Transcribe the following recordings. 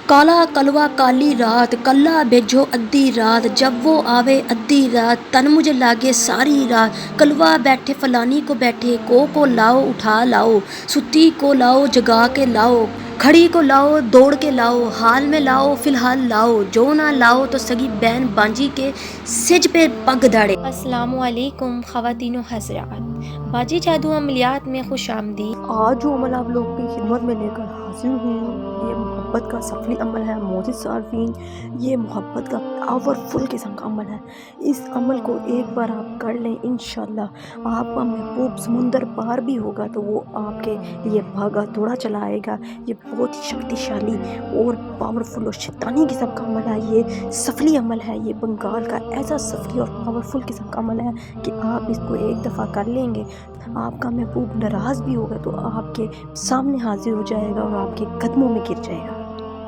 کالا کلوا کالی رات کلا بھیجو ادھی رات جب وہ آوے ادھی رات تن مجھے لاگے ساری رات کلوا بیٹھے فلانی کو بیٹھے کو لاؤ اٹھا لاؤ ستی کو لاؤ جگا کے لاؤ کھڑی کو لاؤ دوڑ کے لاؤ حال میں لاؤ فی الحال لاؤ جو نہ لاؤ تو سگی بہن بانجی کے سج پہ پگ داڑے۔ السلام علیکم خواتین و حضرات، باجی جادو عملیات میں خوش آمدید۔ آج جو عمل آپ لوگوں کی خدمت میں لے کر حاضر ہوں یہ محبت کا سفلی عمل ہے معزز صارفین، یہ محبت کا پاورفل قسم کا عمل ہے۔ اس عمل کو ایک بار آپ کر لیں انشاءاللہ آپ کا محبوب سمندر پار بھی ہوگا تو وہ آپ کے لیے بھاگا دوڑا چلا آئے گا۔ یہ بہت ہی شکتی شالی اور پاورفل اور شیطانی قسم کا عمل ہے، یہ سفلی عمل ہے، یہ بنگال کا ایسا سفلی اور پاورفل قسم کا عمل ہے کہ آپ اس کو ایک دفعہ کر لیں گے آپ کا محبوب ناراض بھی ہوگا تو آپ کے سامنے حاضر ہو جائے گا اور آپ کے قدموں میں گر جائے گا۔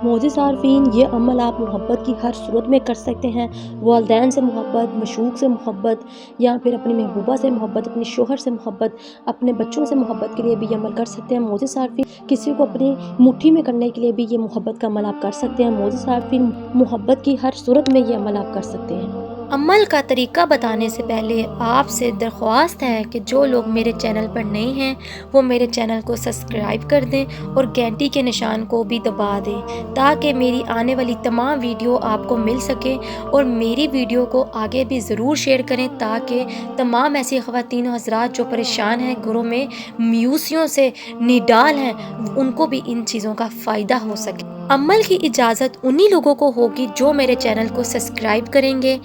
معزز عارفین، یہ عمل آپ محبت کی ہر صورت میں کر سکتے ہیں، والدین سے محبت، مشوق سے محبت، یا پھر اپنی محبوبہ سے محبت، اپنے شوہر سے محبت، اپنے بچوں سے محبت کے لیے بھی یہ عمل کر سکتے ہیں۔ معزز عارفین، کسی کو اپنی مٹھی میں کرنے کے لیے بھی یہ محبت کا عمل آپ کر سکتے ہیں۔ معزز عارفین، محبت کی ہر صورت میں یہ عمل آپ کر سکتے ہیں۔ عمل کا طریقہ بتانے سے پہلے آپ سے درخواست ہے کہ جو لوگ میرے چینل پر نئے ہیں وہ میرے چینل کو سبسکرائب کر دیں اور گھنٹی کے نشان کو بھی دبا دیں تاکہ میری آنے والی تمام ویڈیو آپ کو مل سکے، اور میری ویڈیو کو آگے بھی ضرور شیئر کریں تاکہ تمام ایسی خواتین و حضرات جو پریشان ہیں، گھروں میں میوسیوں سے نڈال ہیں، ان کو بھی ان چیزوں کا فائدہ ہو سکے۔ عمل کی اجازت انہی لوگوں کو ہوگی جو میرے چینل کو سبسکرائب کریں گے،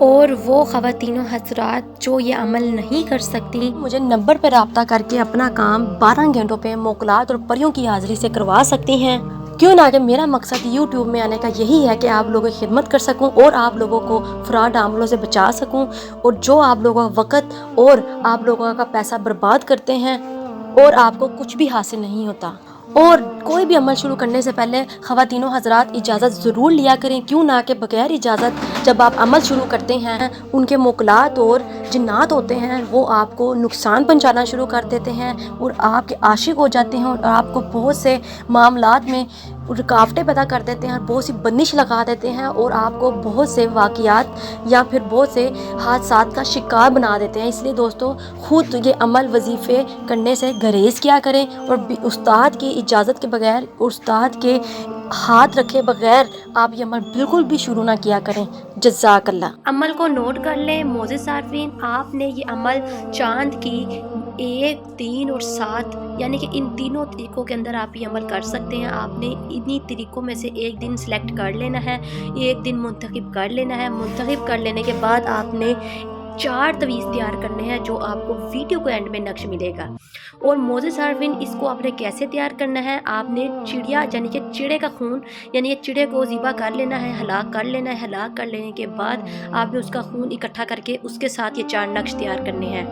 اور وہ خواتین و حضرات جو یہ عمل نہیں کر سکتی مجھے نمبر پہ رابطہ کر کے اپنا کام 12 گھنٹوں پہ موکلات اور پریوں کی حاضری سے کروا سکتی ہیں۔ کیوں نہ کہ میرا مقصد یوٹیوب میں آنے کا یہی ہے کہ آپ لوگوں کی خدمت کر سکوں اور آپ لوگوں کو فراڈ عملوں سے بچا سکوں، اور جو آپ لوگوں کا وقت اور آپ لوگوں کا پیسہ برباد کرتے ہیں اور آپ کو کچھ بھی حاصل نہیں ہوتا۔ اور کوئی بھی عمل شروع کرنے سے پہلے خواتین و حضرات اجازت ضرور لیا کریں، کیوں نہ کہ بغیر اجازت جب آپ عمل شروع کرتے ہیں ان کے موکلات اور جنات ہوتے ہیں وہ آپ کو نقصان پہنچانا شروع کر دیتے ہیں اور آپ کے عاشق ہو جاتے ہیں اور آپ کو بہت سے معاملات میں رکاوٹیں پیدا کر دیتے ہیں، بہت سی بندش لگا دیتے ہیں اور آپ کو بہت سے واقعات یا پھر بہت سے حادثات کا شکار بنا دیتے ہیں۔ اس لیے دوستو، خود یہ عمل وظیفے کرنے سے گریز کیا کریں اور استاد کی اجازت کے بغیر، استاد کے ہاتھ رکھے بغیر آپ یہ عمل بالکل بھی شروع نہ کیا کریں۔ جزاک اللہ۔ عمل کو نوٹ کر لیں معزز صارفین، آپ نے یہ عمل چاند کی 1، 3 اور 7 یعنی کہ ان تینوں طریقوں کے اندر آپ یہ عمل کر سکتے ہیں۔ آپ نے انہی طریقوں میں سے ایک دن سلیکٹ کر لینا ہے، ایک دن منتخب کر لینا ہے۔ منتخب کر لینے کے بعد آپ نے 4 تویز تیار کرنے ہیں جو آپ کو ویڈیو کو اینڈ میں نقش ملے گا۔ اور معزز عارفین، اس کو آپ نے کیسے تیار کرنا ہے؟ آپ نے چڑیا یعنی کہ چڑے کا خون، یعنی یہ چڑے کو ذبح کر لینا ہے، ہلاک کر لینا ہے۔ ہلاک کر لینے کے بعد آپ نے اس کا خون اکٹھا کر کے اس کے ساتھ یہ 4 نقش تیار کرنے ہیں،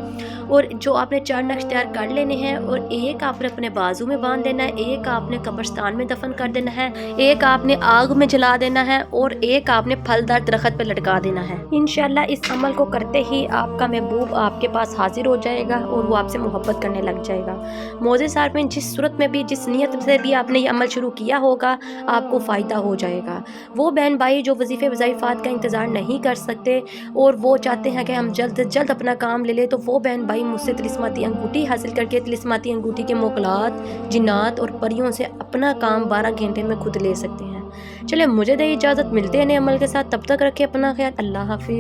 اور جو آپ نے 4 نقش تیار کر لینے ہیں، اور ایک آپ نے اپنے بازو میں باندھ دینا ہے، ایک آپ نے قبرستان میں دفن کر دینا ہے، ایک آپ نے آگ میں جلا دینا ہے، اور ایک آپ نے پھلدار درخت پہ لٹکا دینا ہے۔ انشاءاللہ اس عمل کو کرتے ہی آپ کا محبوب آپ کے پاس حاضر ہو جائے گا اور وہ آپ سے محبت کرنے لگ جائے گا۔ معزز عارفین، جس صورت میں بھی، جس نیت سے بھی آپ نے یہ عمل شروع کیا ہوگا آپ کو فائدہ ہو جائے گا۔ وہ بہن بھائی جو وظیفے وظائفات کا انتظار نہیں کر سکتے اور وہ چاہتے ہیں کہ ہم جلد سے جلد اپنا کام لے لیں، تو وہ بہن بھائی مجھ سے طلسماتی انگوٹھی حاصل کر کے طلسماتی انگوٹھی کے موکلات، جنات اور پریوں سے اپنا کام 12 گھنٹے میں خود لے سکتے ہیں۔ چلے مجھے دے اجازت، ملتے ہیں نئے عمل کے ساتھ، تب تک رکھے اپنا خیال۔ اللہ حافظ۔